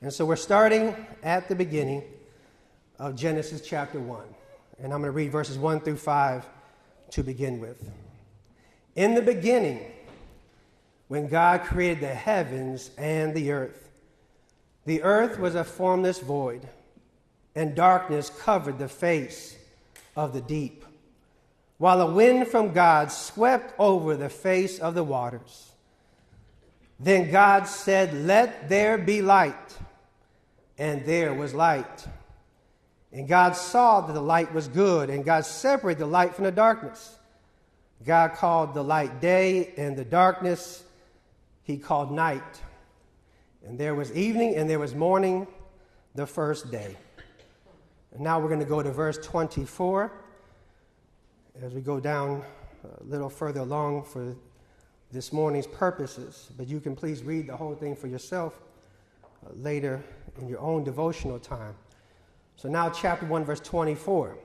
And so we're starting at the beginning of Genesis chapter 1. And I'm going to read verses 1 through 5 to begin with. In the beginning, when God created the heavens and the earth was a formless void, and darkness covered the face of the deep, while a wind from God swept over the face of the waters. Then God said, "Let there be light," and there was light. And God saw that the light was good, and God separated the light from the darkness. God called the light day, and the darkness he called night. And there was evening, and there was morning, the first day. And now we're going to go to verse 24 as we go down a little further along for this morning's purposes. But you can please read the whole thing for yourself later in your own devotional time. So now chapter 1, verse 24.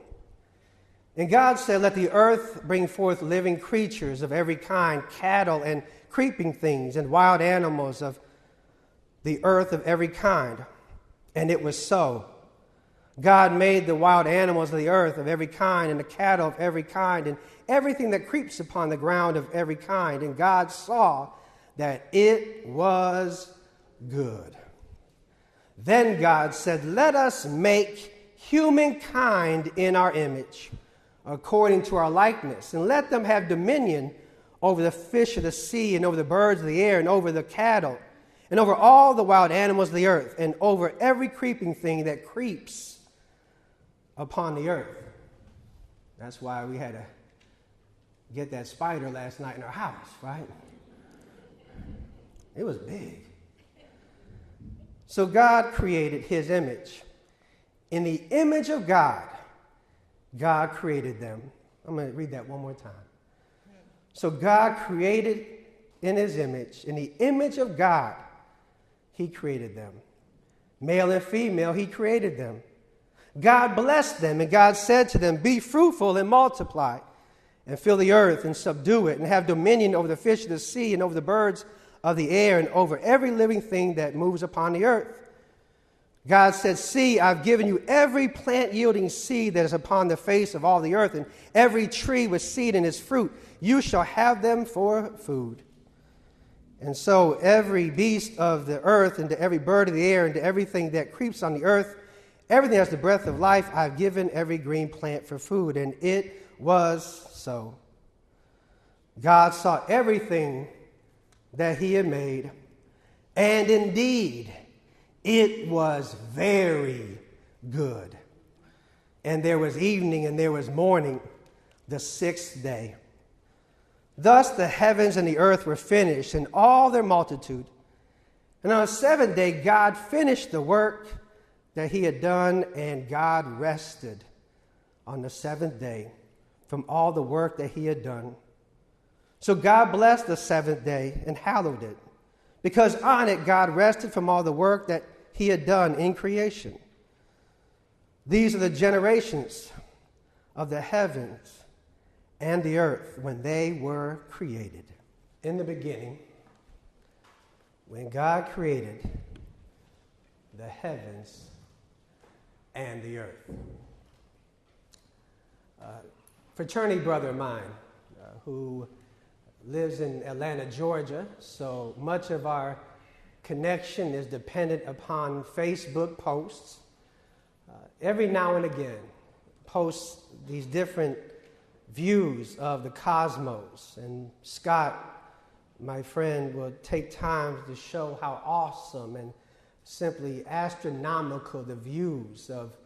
And God said, "Let the earth bring forth living creatures of every kind, cattle and creeping things, and wild animals of the earth of every kind." And it was so. God made the wild animals of the earth of every kind, and the cattle of every kind, and everything that creeps upon the ground of every kind. And God saw that it was good. Then God said, "Let us make humankind in our image, according to our likeness, and let them have dominion over the fish of the sea, and over the birds of the air, and over the cattle, and over all the wild animals of the earth, and over every creeping thing that creeps upon the earth." That's why we had to get that spider last night in our house, right? It was big. So God created his image. In the image of God, God created them. I'm going to read that one more time. So God created in his image. In the image of God, he created them. Male and female, he created them. God blessed them, and God said to them, "Be fruitful and multiply, and fill the earth and subdue it, and have dominion over the fish of the sea, and over the birds of the air, and over every living thing that moves upon the earth." God said, "See, I've given you every plant yielding seed that is upon the face of all the earth, and every tree with seed in its fruit. You shall have them for food. And so every beast of the earth, and to every bird of the air, and to everything that creeps on the earth, everything that has the breath of life, I've given every green plant for food." And it was so. God saw everything that he had made, and indeed it was very good. And there was evening and there was morning, the sixth day. Thus the heavens and the earth were finished, and all their multitude. And on the seventh day God finished the work that he had done, and God rested on the seventh day from all the work that he had done. So God blessed the seventh day and hallowed it, because on it God rested from all the work that he had done in creation. These are the generations of the heavens and the earth when they were created. In the beginning, when God created the heavens and the earth. Fraternity brother of mine who lives in Atlanta, Georgia, so much of our connection is dependent upon Facebook posts. Every now and again, posts these different views of the cosmos. And Scott, my friend, will take time to show how awesome and simply astronomical the views of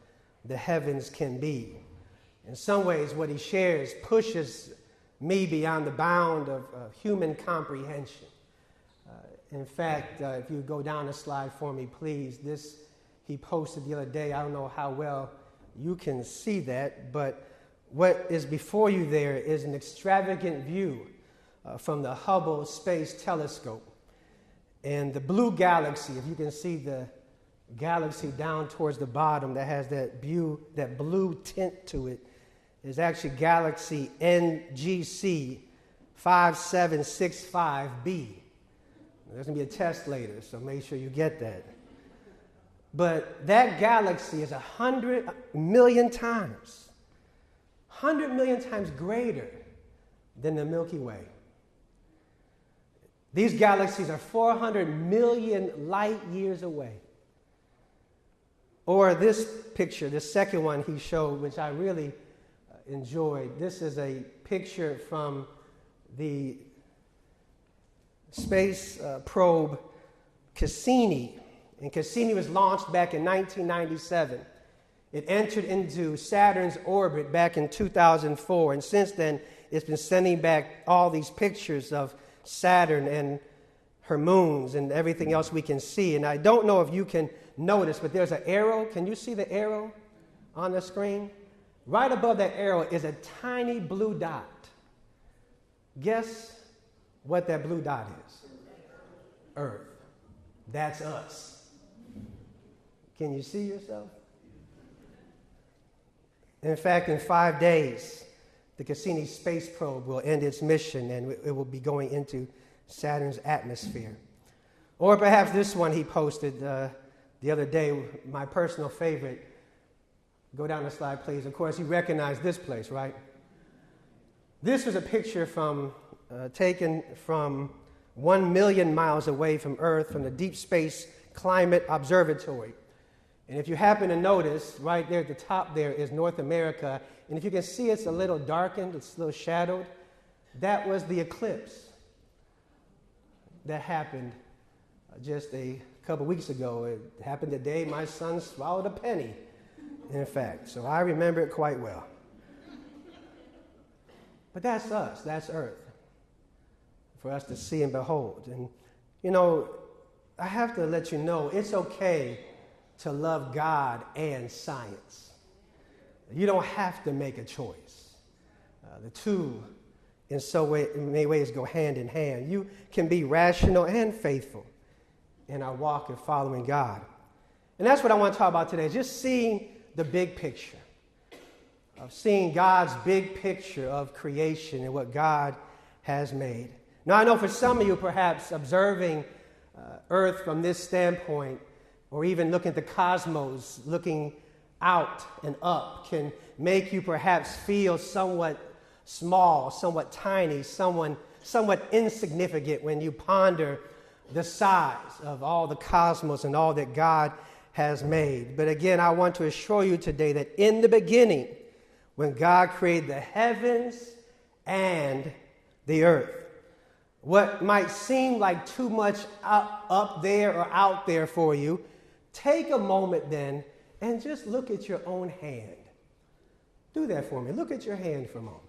the heavens can be. In some ways, what he shares pushes me beyond the bound of human comprehension. In fact, if you go down the slide for me, please, this he posted the other day. I don't know how well you can see that, but what is before you there is an extravagant view from the Hubble Space Telescope. And the blue galaxy, if you can see the galaxy down towards the bottom that has that blue tint to it, is actually galaxy NGC 5765b. There's going to be a test later, so make sure you get that. But that galaxy is 100 million times greater than the Milky Way. These galaxies are 400 million light years away. Or this picture, the second one he showed, which I really enjoyed. This is a picture from the space probe Cassini. And Cassini was launched back in 1997. It entered into Saturn's orbit back in 2004. And since then, it's been sending back all these pictures of Saturn and her moons and everything else we can see. And I don't know if you can notice, but there's an arrow. Can you see the arrow on the screen? Right above that arrow is a tiny blue dot. Guess what that blue dot is? Earth. That's us. Can you see yourself? In fact, in 5 days, the Cassini space probe will end its mission and it will be going into Saturn's atmosphere. Or perhaps this one he posted the other day, my personal favorite. Go down the slide, please. Of course, you recognize this place, right? This was a picture taken from 1 million miles away from Earth from the Deep Space Climate Observatory. And if you happen to notice, right there at the top there is North America. And if you can see, it's a little darkened, it's a little shadowed. That was the eclipse that happened just a couple weeks ago. It happened the day my son swallowed a penny, in fact. So I remember it quite well. But that's us, that's Earth, for us to see and behold. And, you know, I have to let you know, it's okay to love God and science. You don't have to make a choice. The two, in many ways, go hand in hand. You can be rational and faithful in our walk of following God. And that's what I want to talk about today, just seeing the big picture, of seeing God's big picture of creation and what God has made. Now, I know for some of you, perhaps observing Earth from this standpoint, or even looking at the cosmos, looking out and up, can make you perhaps feel somewhat small, somewhat tiny, somewhat insignificant when you ponder the size of all the cosmos and all that God has made. But again, I want to assure you today that in the beginning, when God created the heavens and the earth, what might seem like too much up there or out there for you, take a moment then and just look at your own hand. Do that for me. Look at your hand for a moment.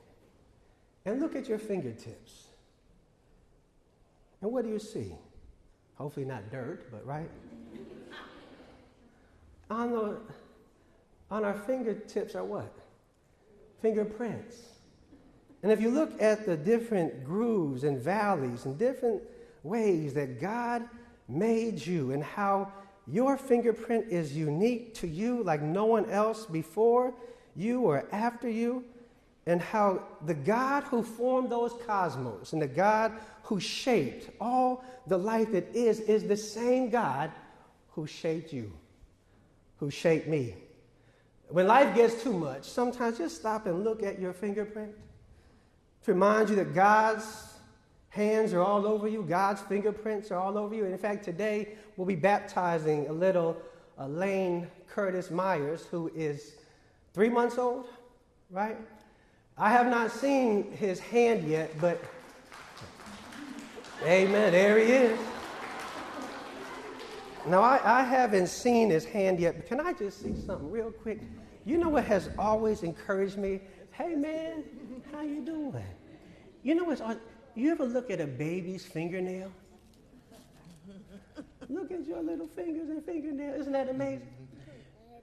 And look at your fingertips. And what do you see? Hopefully not dirt, but right? On our fingertips are what? Fingerprints. And if you look at the different grooves and valleys and different ways that God made you and how your fingerprint is unique to you like no one else before you or after you, and how the God who formed those cosmos and the God who shaped all the life that is the same God who shaped you, who shaped me. When life gets too much, sometimes just stop and look at your fingerprint to remind you that God's hands are all over you, God's fingerprints are all over you. And in fact, today we'll be baptizing a little Lane Curtis Myers, who is 3 months old, right? I have not seen his hand yet, but amen, there he is. Now, I haven't seen his hand yet, but can I just see something real quick? You know what has always encouraged me? Hey, man, how you doing? You know what's on? You ever look at a baby's fingernail? Look at your little fingers and fingernails. Isn't that amazing?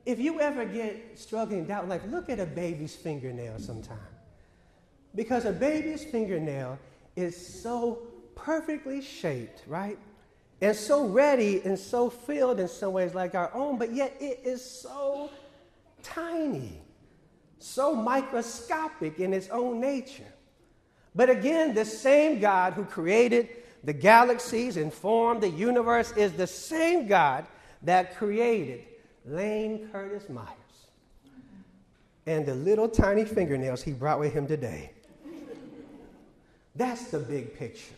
If you ever get struggling doubt, like look at a baby's fingernail sometime. Because a baby's fingernail is so perfectly shaped, right? And so ready and so filled in some ways like our own, but yet it is so tiny, so microscopic in its own nature. But again, the same God who created the galaxies and formed the universe is the same God that created Lane Curtis Myers. And the little tiny fingernails he brought with him today. That's the big picture.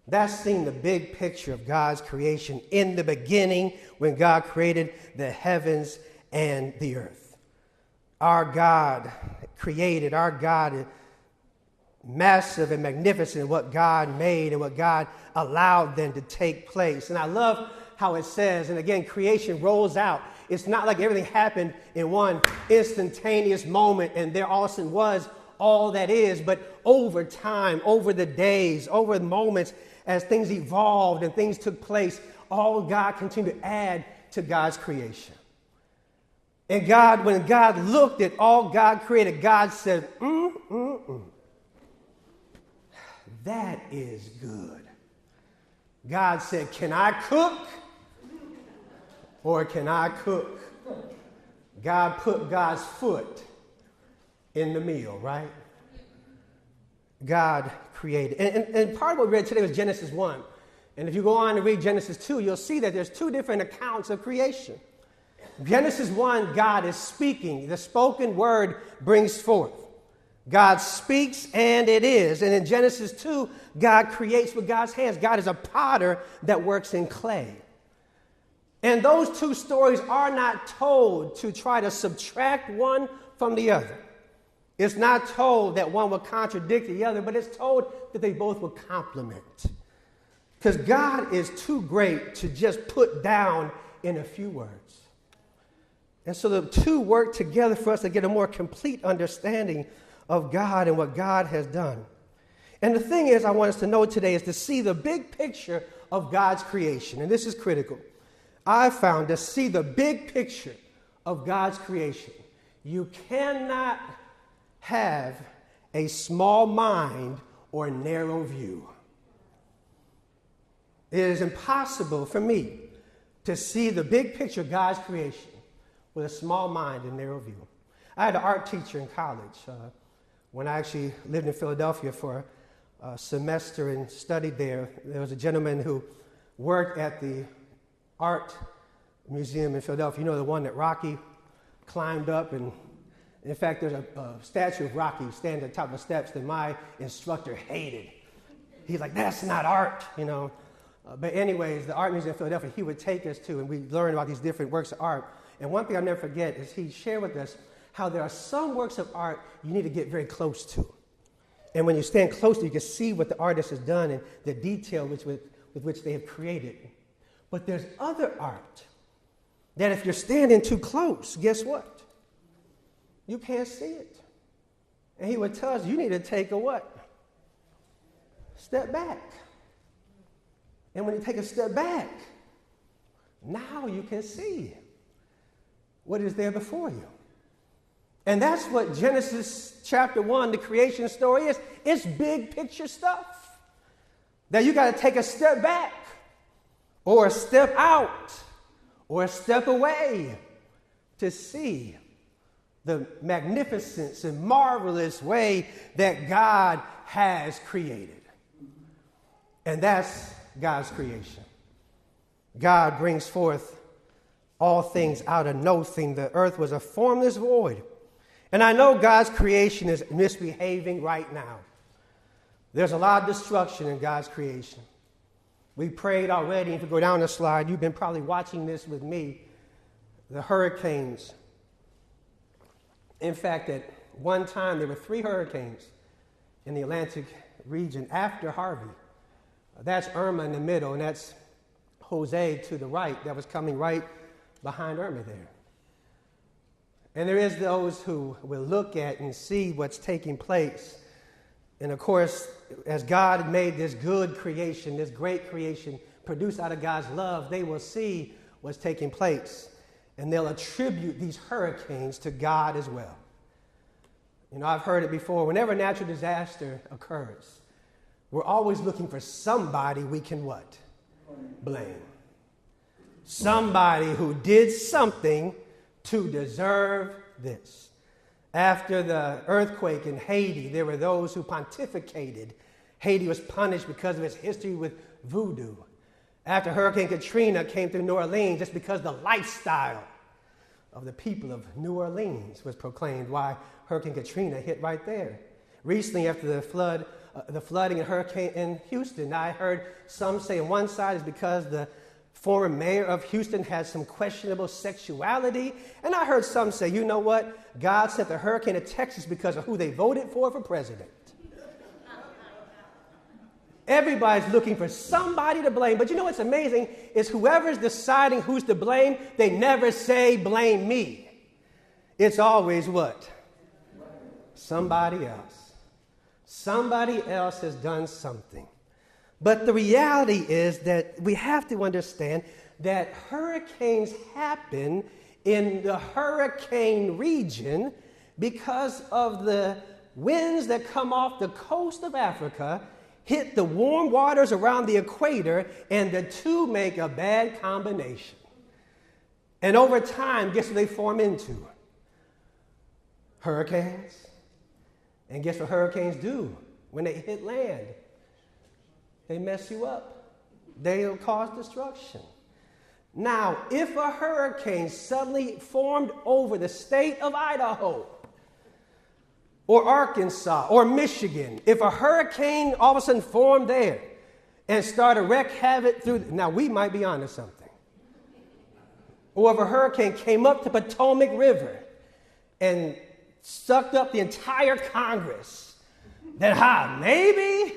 That's seeing the big picture of God's creation in the beginning when God created the heavens and the earth. Our God created, our God is massive and magnificent, what God made and what God allowed then to take place. And I love how it says, and again, creation rolls out. It's not like everything happened in one instantaneous moment and there all of a sudden was all that is, but over time, over the days, over the moments, as things evolved and things took place, all God continued to add to God's creation. And God, when God looked at all God created, God said, that is good. God said, can I cook or can I cook? God put God's foot in the meal, right? God created. And part of what we read today was Genesis 1. And if you go on to read Genesis 2, you'll see that there's two different accounts of creation. Genesis 1, God is speaking. The spoken word brings forth. God speaks and it is. And in Genesis 2, God creates with God's hands. God is a potter that works in clay. And those two stories are not told to try to subtract one from the other. It's not told that one will contradict the other, but it's told that they both will complement. Because God is too great to just put down in a few words. And so the two work together for us to get a more complete understanding of God and what God has done. And the thing is, I want us to know today is to see the big picture of God's creation. And this is critical. I found to see the big picture of God's creation. You cannot have a small mind or narrow view. It is impossible for me to see the big picture of God's creation with a small mind and narrow view. I had an art teacher in college when I actually lived in Philadelphia for a semester and studied there. There was a gentleman who worked at the art museum in Philadelphia. You know, the one that Rocky climbed up, and in fact, there's a statue of Rocky standing at the top of the steps that my instructor hated. He's like, that's not art, you know. But anyways, the art museum in Philadelphia, he would take us to, and we learned about these different works of art. And one thing I'll never forget is he shared with us how there are some works of art you need to get very close to. And when you stand close to, you can see what the artist has done and the detail with which they have created. But there's other art that if you're standing too close, guess what? You can't see it. And he would tell us, you need to take a what? Step back. And when you take a step back, now you can see what is there before you. And that's what Genesis chapter 1, the creation story is. It's big picture stuff. That you got to take a step back or a step out or a step away to see the magnificence and marvelous way that God has created. And that's God's creation. God brings forth all things out of nothing. The earth was a formless void. And I know God's creation is misbehaving right now. There's a lot of destruction in God's creation. We prayed already. If you go down the slide, you've been probably watching this with me. The hurricanes. In fact, at one time, there were 3 hurricanes in the Atlantic region after Harvey. That's Irma in the middle, and that's Jose to the right that was coming right behind Irma there. And there is those who will look at and see what's taking place. And of course, as God made this good creation, this great creation produced out of God's love, they will see what's taking place. And they'll attribute these hurricanes to God as well. You know, I've heard it before. Whenever a natural disaster occurs, we're always looking for somebody we can what? Blame. Somebody who did something to deserve this. After the earthquake in Haiti, there were those who pontificated. Haiti was punished because of its history with voodoo. After Hurricane Katrina came through New Orleans, just because the lifestyle of the people of New Orleans was proclaimed while Hurricane Katrina hit right there. Recently, after the flooding and hurricane in Houston, I heard some say on one side is because the former mayor of Houston had some questionable sexuality. And I heard some say, you know what? God sent the hurricane to Texas because of who they voted for president. Everybody's looking for somebody to blame. But you know what's amazing is whoever's deciding who's to blame, they never say, blame me. It's always what? Somebody else. Somebody else has done something. But the reality is that we have to understand that hurricanes happen in the hurricane region because of the winds that come off the coast of Africa, hit the warm waters around the equator, and the two make a bad combination. And over time, guess what they form into? Hurricanes. And guess what hurricanes do when they hit land? They mess you up. They'll cause destruction. Now, if a hurricane suddenly formed over the state of Idaho, or Arkansas, or Michigan, if a hurricane all of a sudden formed there and started to wreak havoc through, now we might be onto something. Or if a hurricane came up the Potomac River and sucked up the entire Congress, then maybe,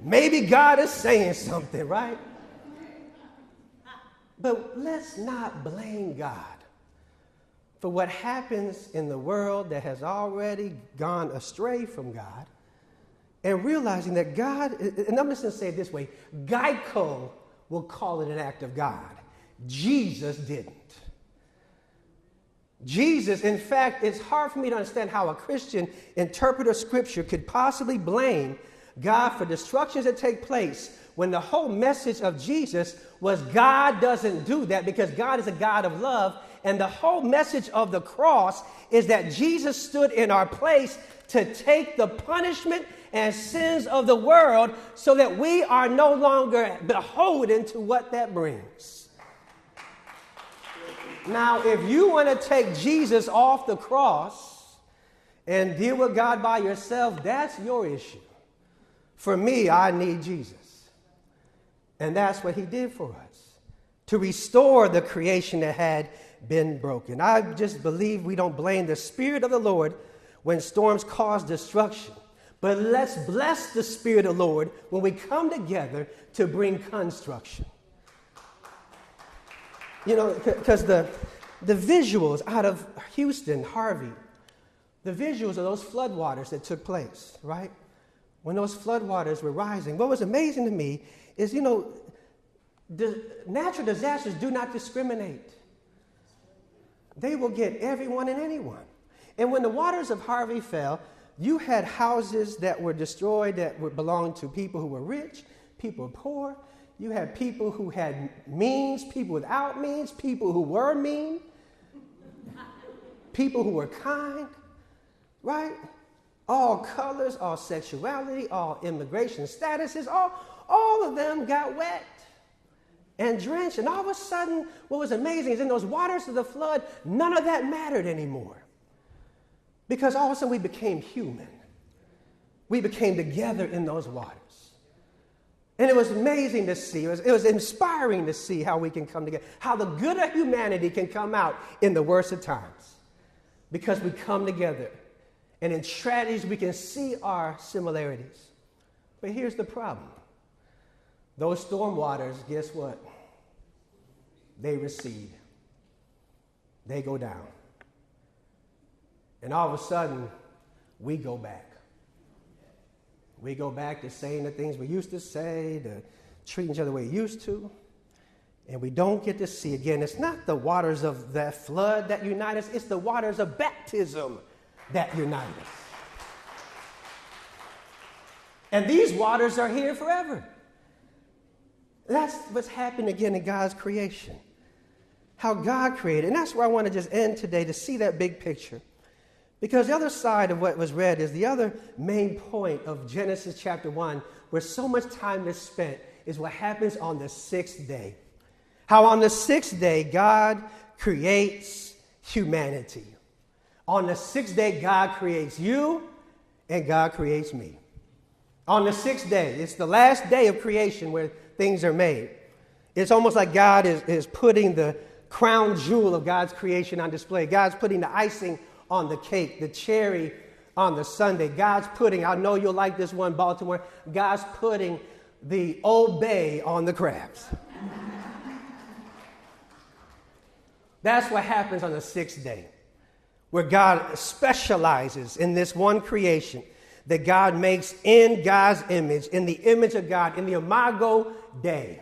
maybe God is saying something, right? But let's not blame God for what happens in the world that has already gone astray from God, and realizing that God, and I'm just going to say it this way, Geico will call it an act of God. Jesus didn't. Jesus, in fact, it's hard for me to understand how a Christian interpreter of Scripture could possibly blame God for destructions that take place when the whole message of Jesus was God doesn't do that because God is a God of love. And the whole message of the cross is that Jesus stood in our place to take the punishment and sins of the world so that we are no longer beholden to what that brings. Now, if you want to take Jesus off the cross and deal with God by yourself, that's your issue. For me, I need Jesus. And that's what he did for us, to restore the creation that had been broken. I just believe we don't blame the Spirit of the Lord when storms cause destruction. But let's bless the Spirit of the Lord when we come together to bring construction. You know, because the visuals out of Houston, Harvey, the visuals of those floodwaters that took place, right? When those floodwaters were rising, what was amazing to me is, you know, the natural disasters do not discriminate. They will get everyone and anyone. And when the waters of Harvey fell, you had houses that were destroyed that belonged to people who were rich, people poor. You had people who had means, people without means, people who were mean, people who were kind, right? All colors, all sexuality, all immigration statuses, all of them got wet and drenched. And all of a sudden, what was amazing is in those waters of the flood, none of that mattered anymore. Because all of a sudden we became human. We became together in those waters. And it was amazing to see. It was inspiring to see how we can come together, how the good of humanity can come out in the worst of times. Because we come together. And in tragedies, we can see our similarities. But here's the problem. Those storm waters, guess what? They recede. They go down. And all of a sudden, we go back. We go back to saying the things we used to say, to treating each other the way we used to. And we don't get to see again. It's not the waters of that flood that unite us. It's the waters of baptism that unite us. And these waters are here forever. That's what's happened again in God's creation. How God created. And that's where I want to just end today, to see that big picture. Because the other side of what was read is the other main point of Genesis chapter 1, where so much time is spent, is what happens on the sixth day. How on the sixth day, God creates humanity. On the sixth day, God creates you and God creates me. On the sixth day, it's the last day of creation where things are made. It's almost like God is putting the crown jewel of God's creation on display. God's putting the icing on the cake, the cherry on the sundae. God's putting, I know you'll like this one, Baltimore, God's putting the Old Bay on the crabs. That's what happens on the sixth day, where God specializes in this one creation that God makes in God's image, in the image of God, in the Imago Dei.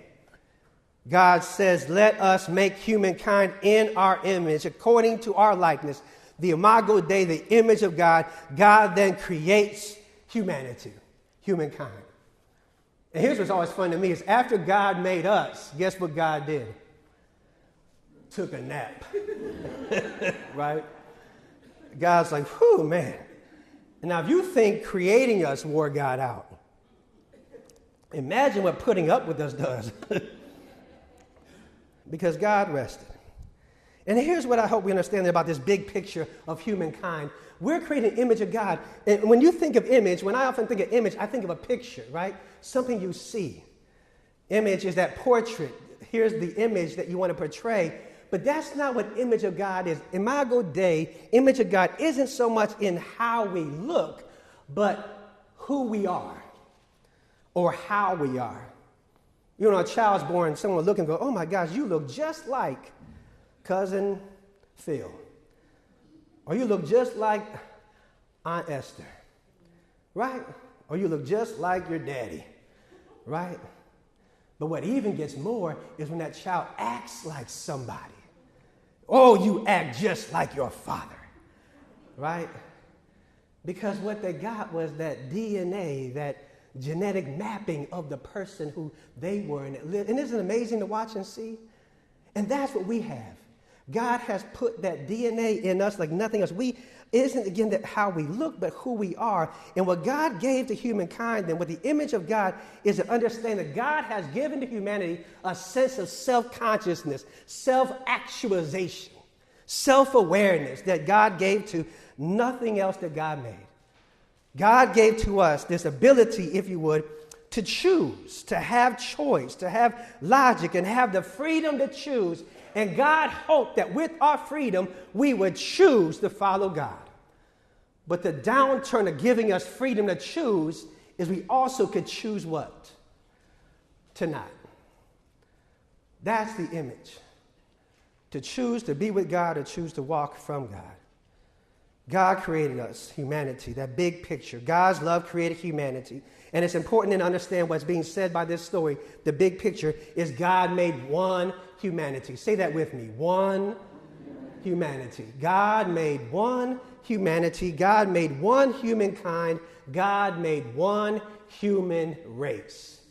God says, let us make humankind in our image, according to our likeness. The Imago Dei, the image of God. God then creates humanity, humankind. And here's what's always fun to me is after God made us, guess what God did? Took a nap. Right? God's like, whew, man. And now if you think creating us wore God out, imagine what putting up with us does. Because God rested. And here's what I hope we understand about this big picture of humankind. We're creating an image of God. And when you think of image, when I often think of image, I think of a picture, right? Something you see. Image is that portrait. Here's the image that you want to portray. But that's not what image of God is. Imago Dei, image of God, isn't so much in how we look, but who we are or how we are. You know, a child's born, someone will look and go, oh my gosh, you look just like Cousin Phil. Or you look just like Aunt Esther, right? Or you look just like your daddy, right? But what even gets more is when that child acts like somebody. Oh, you act just like your father, right? Because what they got was that DNA, that genetic mapping of the person who they were and it lived. And isn't it amazing to watch and see? And that's what we have. God has put that DNA in us like nothing else. It isn't, again, that how we look, but who we are. And what God gave to humankind, then, with the image of God, is to understand that God has given to humanity a sense of self-consciousness, self-actualization, self-awareness that God gave to nothing else that God made. God gave to us this ability, if you would, to choose, to have choice, to have logic, and have the freedom to choose. And God hoped that with our freedom, we would choose to follow God. But the downturn of giving us freedom to choose is we also could choose what? To not. That's the image. To choose to be with God or choose to walk from God. God created us, humanity, that big picture. God's love created humanity. And it's important to understand what's being said by this story. The big picture is God made one humanity. Say that with me. One humanity. God made one humanity. God made one humankind. God made one human race.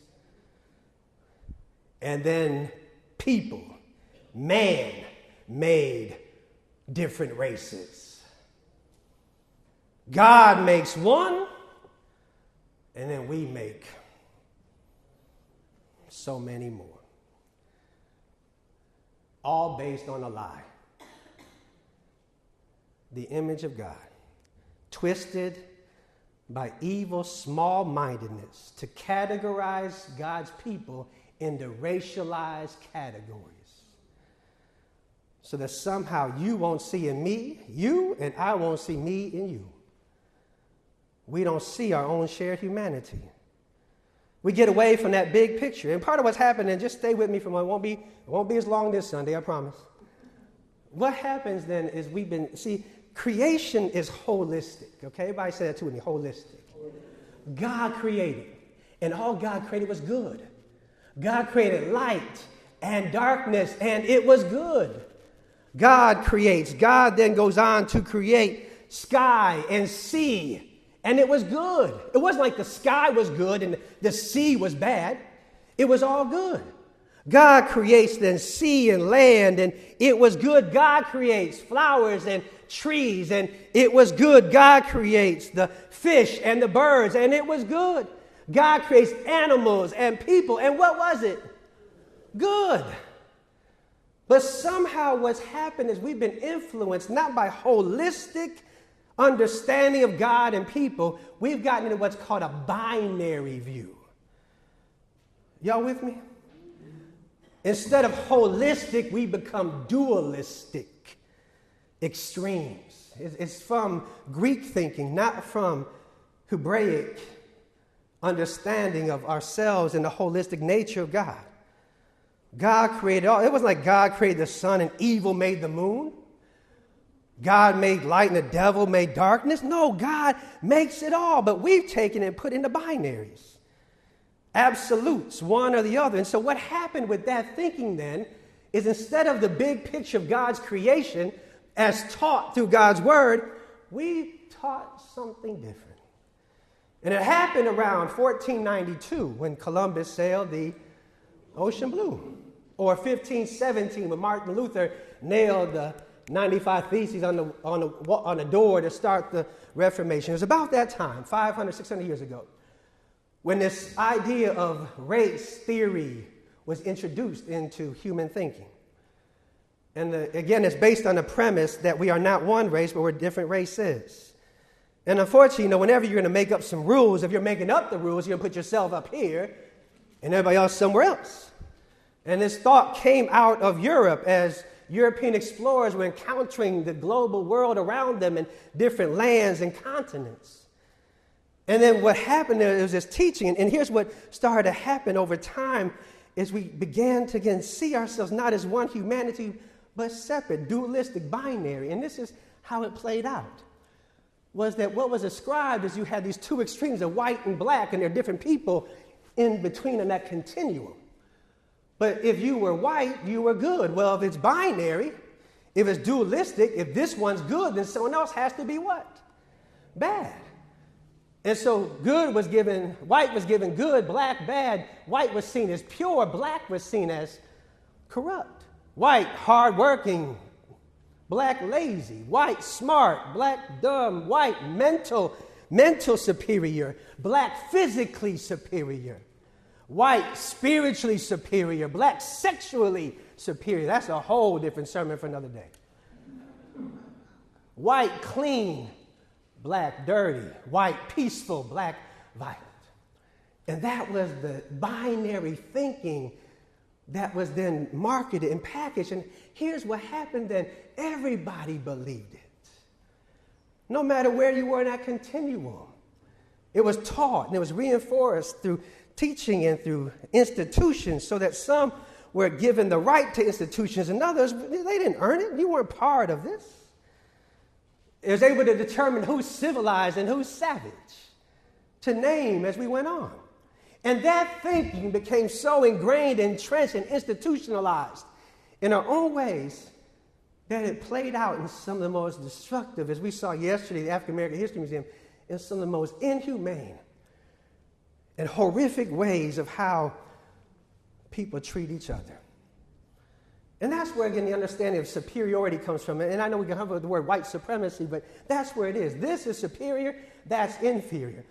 And then people, man, made different races. God makes one, and then we make so many more. All based on a lie. The image of God, twisted by evil small-mindedness to categorize God's people into racialized categories. So that somehow you won't see in me, you, and I won't see me in you. We don't see our own shared humanity. We get away from that big picture. And part of what's happening, just stay with me for a moment, it won't be as long this Sunday, I promise. What happens then is creation is holistic, okay? Everybody say that to me, holistic. God created, and all God created was good. God created light and darkness, and it was good. God creates. God then goes on to create sky and sea. And it was good. It wasn't like the sky was good and the sea was bad. It was all good. God creates then sea and land, and it was good. God creates flowers and trees, and it was good. God creates the fish and the birds, and it was good. God creates animals and people, and what was it? Good. But somehow what's happened is we've been influenced not by holistic understanding of God and people. We've gotten into what's called a binary view. Y'all with me? Instead of holistic, we become dualistic, extremes. It's from Greek thinking, not from Hebraic understanding of ourselves and the holistic nature of God. God created all. It wasn't like God created the sun and evil made the moon. God made light and the devil made darkness. No, God makes it all, but we've taken it and put it into binaries. Absolutes, one or the other. And so what happened with that thinking then is instead of the big picture of God's creation as taught through God's word, we taught something different. And it happened around 1492 when Columbus sailed the ocean blue. Or 1517 when Martin Luther nailed the 95 Theses on the door to start the Reformation. It was about that time, 500, 600 years ago, when this idea of race theory was introduced into human thinking. And again, it's based on the premise that we are not one race, but we're different races. And unfortunately, whenever you're going to make up some rules, if you're making up the rules, you're going to put yourself up here and everybody else somewhere else. And this thought came out of Europe as European explorers were encountering the global world around them in different lands and continents. And then what happened there was this teaching, and here's what started to happen over time is we began to again see ourselves not as one humanity, but separate, dualistic, binary. And this is how it played out, was that what was ascribed is you had these two extremes of white and black, and there are different people in between in that continuum. But if you were white, you were good. Well, if it's binary, if it's dualistic, if this one's good, then someone else has to be what? Bad. And so white was given good, black bad. White was seen as pure, black was seen as corrupt. White, hardworking, black lazy. White, smart, black dumb. White, mental superior. Black, physically superior. White, spiritually superior. Black, sexually superior. That's a whole different sermon for another day. White, clean. Black, dirty. White, peaceful. Black, violent. And that was the binary thinking that was then marketed and packaged. And here's what happened then. Everybody believed it. No matter where you were in that continuum. It was taught and it was reinforced through teaching and through institutions so that some were given the right to institutions and others, they didn't earn it. You weren't part of this. It was able to determine who's civilized and who's savage, to name as we went on. And that thinking became so ingrained, entrenched, and institutionalized in our own ways that it played out in some of the most destructive, as we saw yesterday, the African American History Museum, in some of the most inhumane and horrific ways of how people treat each other. And that's where, again, the understanding of superiority comes from. And I know we can have the word white supremacy, but that's where it is. This is superior, that's inferior.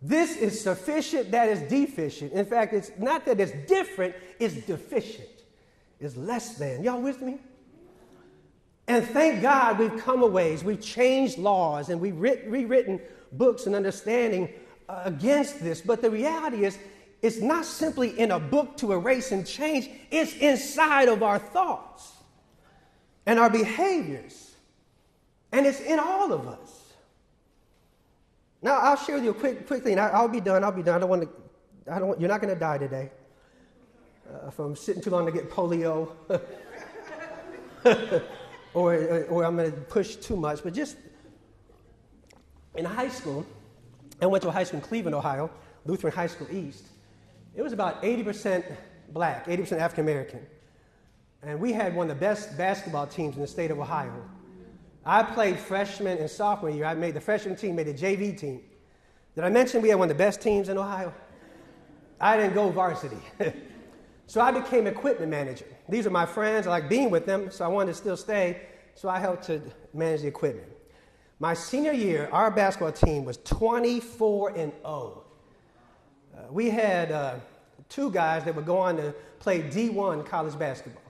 This is sufficient, that is deficient. In fact, it's not that it's different, it's deficient. It's less than. Y'all with me? And thank God we've come a ways. We've changed laws and we've rewritten books and understanding against this. But the reality is, it's not simply in a book to erase and change. It's inside of our thoughts and our behaviors. And it's in all of us. Now, I'll share with you a quick thing. I'll be done. You're not going to die today from sitting too long to get polio or I'm going to push too much. But just in high school, I went to a high school in Cleveland, Ohio, Lutheran High School East. It was about 80% black, 80% African American. And we had one of the best basketball teams in the state of Ohio. I played freshman and sophomore year. I made the freshman team, made the JV team. Did I mention we had one of the best teams in Ohio? I didn't go varsity. So I became equipment manager. These are my friends. I like being with them, so I wanted to still stay. So I helped to manage the equipment. My senior year, our basketball team was 24-0. We had two guys that would go on to play D1 college basketball.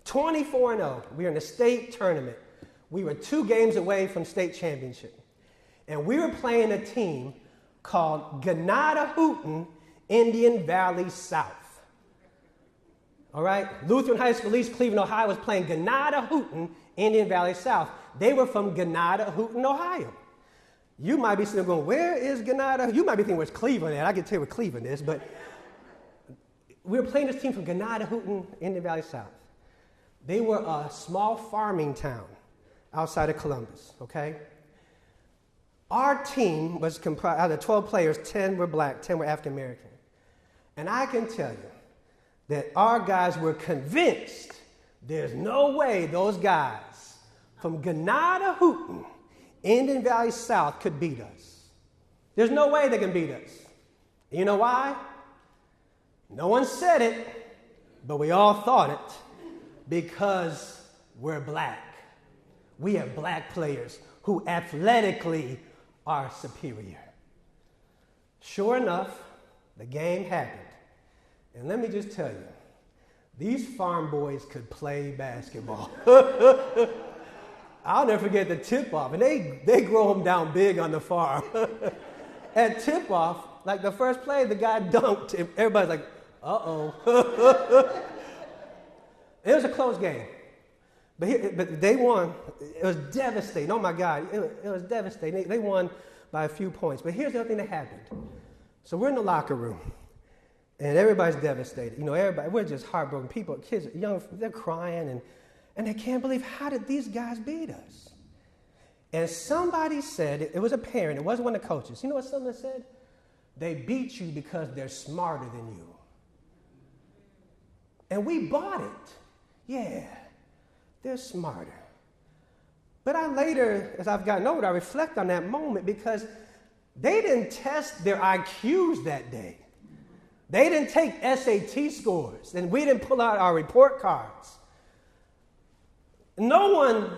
24-0. We were in the state tournament. We were 2 games away from state championship. And we were playing a team called Gahagen Indian Valley South. All right? Lutheran High School East Cleveland, Ohio was playing Gahagen Indian Valley South. They were from Gahagen, Ohio. You might be sitting there going, where is Gahagen? You might be thinking, where's Cleveland at? I can tell you where Cleveland is, but we were playing this team from Gahagen Indian Valley South. They were a small farming town outside of Columbus, okay? Our team was comprised, out of 12 players, 10 were black, 10 were African American. And I can tell you that our guys were convinced there's no way those guys from Gahagen, Indian Valley South, could beat us. There's no way they can beat us. You know why? No one said it, but we all thought it. Because we're black. We have black players who athletically are superior. Sure enough, the game happened. And let me just tell you, these farm boys could play basketball. I'll never forget the tip-off. And they grow them down big on the farm. At tip-off, like the first play, the guy dunked. And everybody's like, uh-oh. It was a close game. But they won. It was devastating. Oh, my God. It was devastating. They won by a few points. But here's the other thing that happened. So we're in the locker room, and everybody's devastated. You know, we're just heartbroken. People, kids, young, they're crying, and they can't believe, how did these guys beat us? And somebody said, it was a parent, it wasn't one of the coaches. You know what someone said? They beat you because they're smarter than you. And we bought it. Yeah, they're smarter. But I later, as I've gotten older, I reflect on that moment because they didn't test their IQs that day. They didn't take SAT scores, and we didn't pull out our report cards. No one,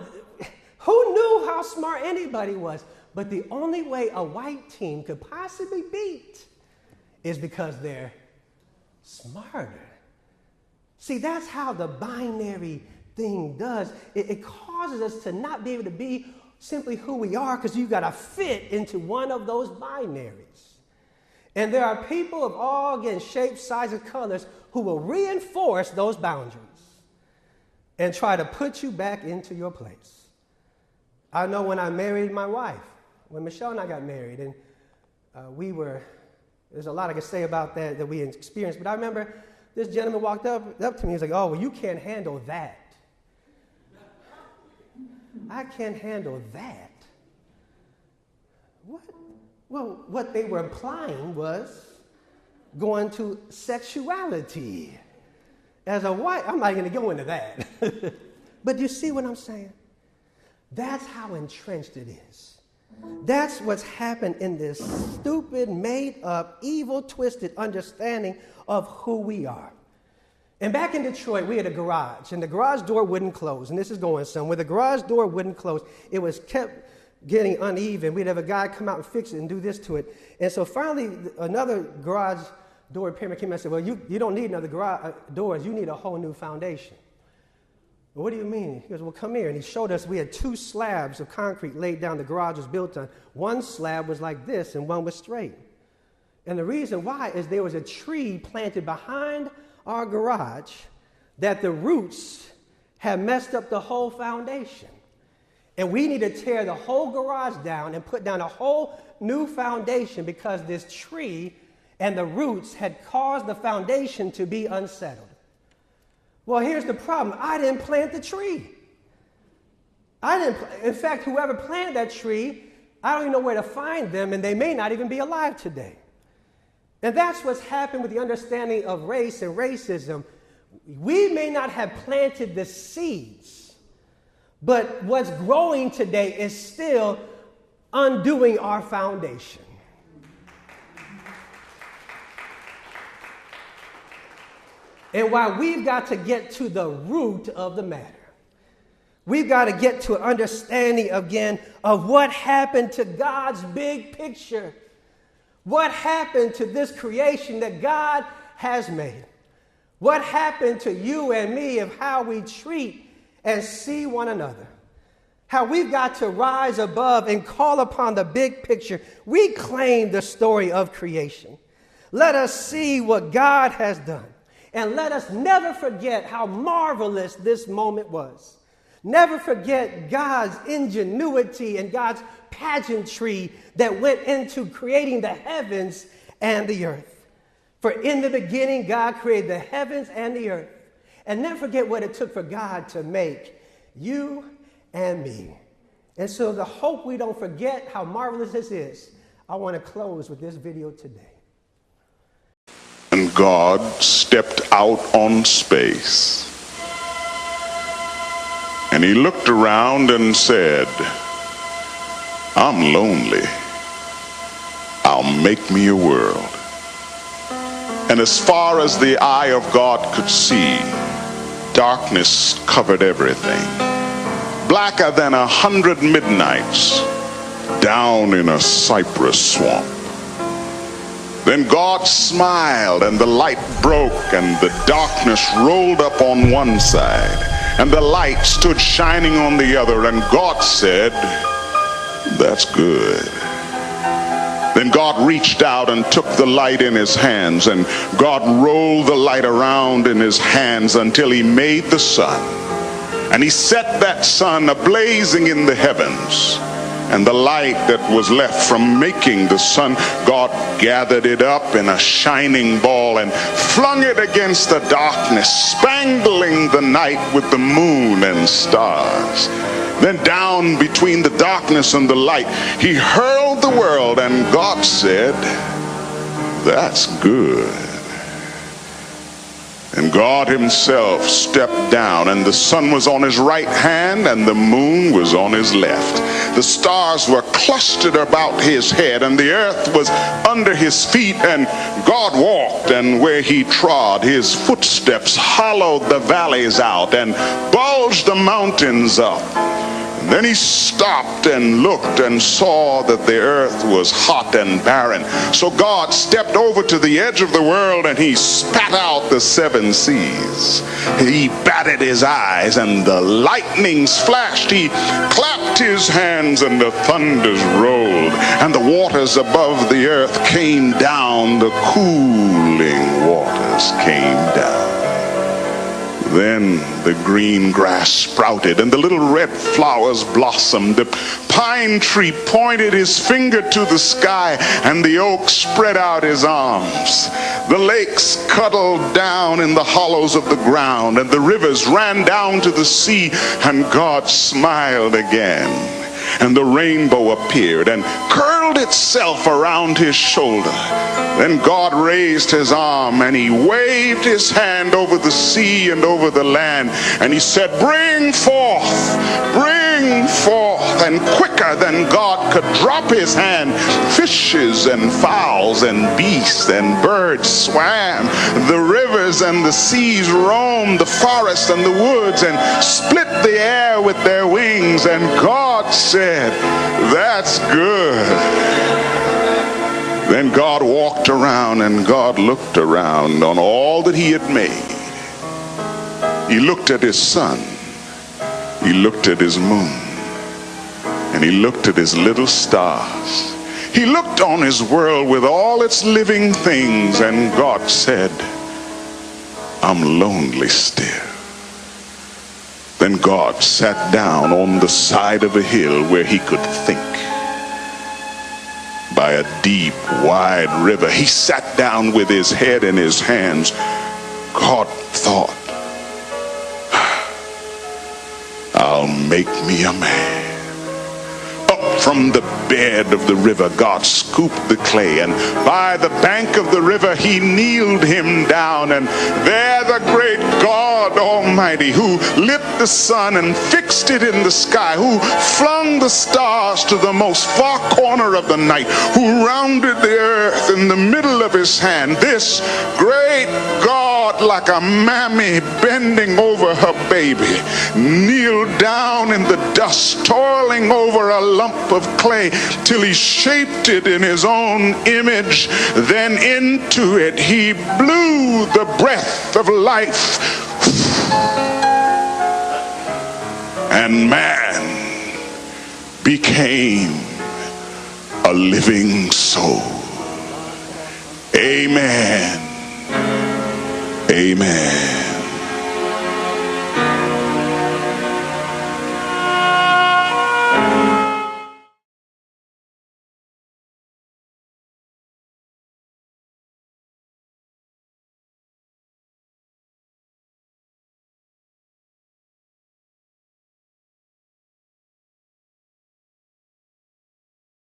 who knew how smart anybody was? But the only way a white team could possibly beat is because they're smarter. See, that's how the binary thing does. It causes us to not be able to be simply who we are because you've got to fit into one of those binaries. And there are people of all, again, shapes, sizes, colors who will reinforce those boundaries and try to put you back into your place. I know when I married my wife, when Michelle and I got married, and there's a lot I could say about that we experienced, but I remember this gentleman walked up to me. He's like, oh, well, you can't handle that. I can't handle that. What? Well, what they were implying was going to sexuality. As a white, I'm not going to go into that. But do you see what I'm saying? That's how entrenched it is. That's what's happened in this stupid, made-up, evil, twisted understanding of who we are. And back in Detroit, we had a garage, and the garage door wouldn't close. And this is going somewhere. The garage door wouldn't close. It was kept getting uneven. We'd have a guy come out and fix it and do this to it. And so finally, another garage door repairman came and said, well, you don't need another garage doors. You need a whole new foundation. Well, what do you mean? He goes, well, come here. And he showed us we had 2 slabs of concrete laid down the garage was built on. One slab was like this, and one was straight. And the reason why is there was a tree planted behind our garage that the roots had messed up the whole foundation. And we need to tear the whole garage down and put down a whole new foundation because this tree and the roots had caused the foundation to be unsettled. Well, here's the problem. I didn't plant the tree. In fact, whoever planted that tree, I don't even know where to find them, and they may not even be alive today. And that's what's happened with the understanding of race and racism. We may not have planted the seeds, but what's growing today is still undoing our foundation. And while we've got to get to the root of the matter, we've got to get to an understanding again of what happened to God's big picture. What happened to this creation that God has made? What happened to you and me of how we treat and see one another? How we've got to rise above and call upon the big picture. Reclaim the story of creation. Let us see what God has done. And let us never forget how marvelous this moment was. Never forget God's ingenuity and God's pageantry that went into creating the heavens and the earth. For in the beginning, God created the heavens and the earth. And never forget what it took for God to make you and me. And so the hope we don't forget how marvelous this is, I want to close with this video today. And God stepped out on space. And he looked around and said, I'm lonely. I'll make me a world. And as far as the eye of God could see, darkness covered everything. Blacker than 100 midnights down in a cypress swamp. Then God smiled and the light broke and the darkness rolled up on one side and the light stood shining on the other, and God said, that's good. Then God reached out and took the light in his hands, and God rolled the light around in his hands until he made the sun. And he set that sun ablazing in the heavens. And the light that was left from making the sun, God gathered it up in a shining ball and flung it against the darkness, spangling the night with the moon and stars. Then down between the darkness and the light, he hurled the world, and God said, that's good. And God himself stepped down, and the sun was on his right hand and the moon was on his left. The stars were clustered about his head, and the earth was under his feet, and God walked, and where he trod, his footsteps hollowed the valleys out and bulged the mountains up. And then he stopped and looked and saw that the earth was hot and barren. So God stepped over to the edge of the world and he spat out the 7 seas. He batted his eyes and the lightnings flashed. He clapped his hands and the thunders rolled. And the waters above the earth came down. The cooling waters came down. Then the green grass sprouted and the little red flowers blossomed. The pine tree pointed his finger to the sky and the oak spread out his arms. The lakes cuddled down in the hollows of the ground and the rivers ran down to the sea, and God smiled again. And the rainbow appeared and curled itself around his shoulder. Then God raised his arm and he waved his hand over the sea and over the land. And he said, bring forth, bring forth. And quicker than God could drop his hand, fishes and fowls and beasts and birds swam. The rivers and the seas roamed the forest and the woods and split the air with their wings. And God said, that's good. Then God walked around and God looked around on all that he had made. He looked at his sun. He looked at his moon. And he looked at his little stars. He looked on his world with all its living things, and God said, I'm lonely still. Then God sat down on the side of a hill where he could think. By a deep, wide river, he sat down with his head in his hands. God thought, I'll make me a man. Up from the bed of the river, God scooped the clay, and by the bank of the river he kneeled him down. And there the great God Almighty, who lit the sun and fixed it in the sky, who flung the stars to the most far corner of the night, who rounded the earth in the middle of his hand, this great God God like a mammy bending over her baby, kneeled down in the dust, toiling over a lump of clay till he shaped it in his own image. Then into it he blew the breath of life, and man became a living soul. Amen. Amen.